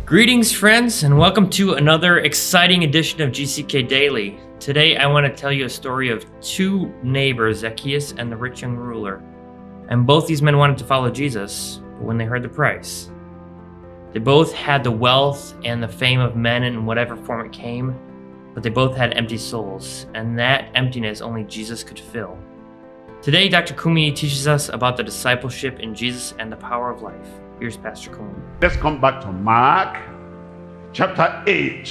Greetings, friends, and welcome to another exciting edition of GCK Daily. Today, I want to tell you a story of two neighbors, Zacchaeus and the rich young ruler. And both these men wanted to follow Jesus, but when they heard the price, they both had the wealth and the fame of men in whatever form it came, but they both had empty souls, and that emptiness only Jesus could fill. Today, Dr. Kumuyi teaches us about the discipleship in Jesus and the power of life. Here's Pastor Kumuyi. Let's come back to Mark chapter 8,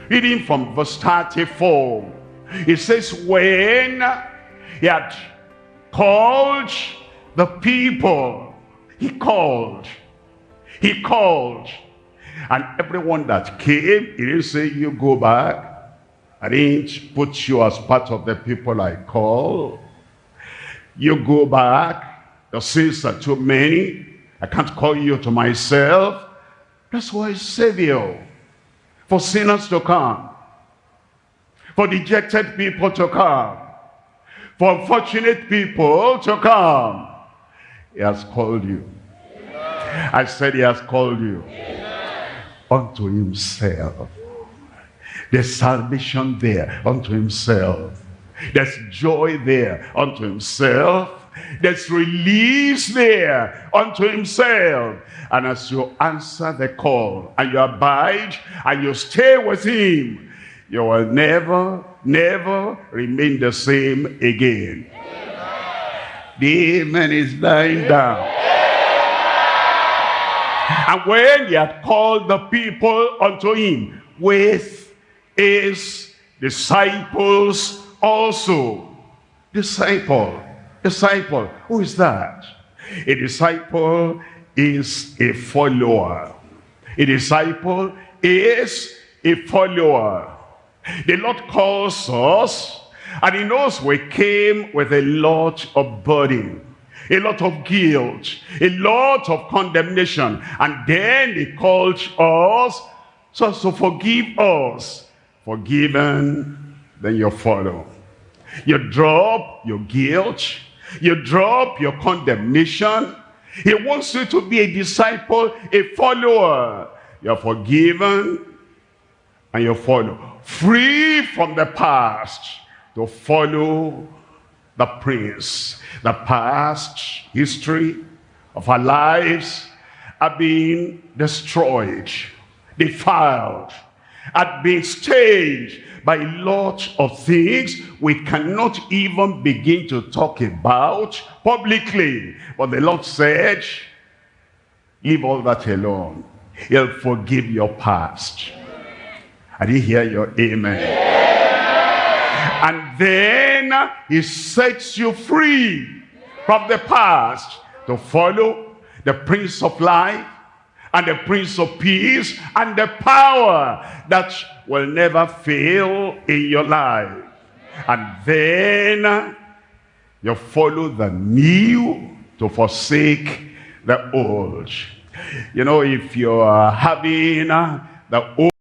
reading from verse 34. It says, when he had called the people, he called, and everyone that came, he didn't say, you go back. I didn't put you as part of the people I call. You go back. The sins are too many. I can't call you to myself. That's why it's Savior. For sinners to come. For dejected people to come. For unfortunate people to come. He has called you. I said he has called you. Unto himself. There's salvation there unto himself. There's joy there unto himself. There's release there unto himself. And as you answer the call and you abide and you stay with him, you will never remain the same again. The amen is lying down. And when he had called the people unto him with his disciples also. Disciple. Who is that? A disciple is a follower. A disciple is a follower. The Lord calls us, and he knows we came with a lot of burden, a lot of guilt, a lot of condemnation, and then he called us so to forgive us. Forgiven, then you follow. You drop your guilt. You drop your condemnation. He wants you to be a disciple, a follower. You're forgiven and you follow. Free from the past to follow the Prince. The past history of our lives are being destroyed, defiled, are being stained by a lot of things we cannot even begin to talk about publicly. But the Lord said, leave all that alone. He'll forgive your past. I didn't hear your amen. Yeah. And then he sets you free from the past to follow the Prince of Life and the Prince of Peace and the power that will never fail in your life. And then you follow the new to forsake the old. You know, if you're having the old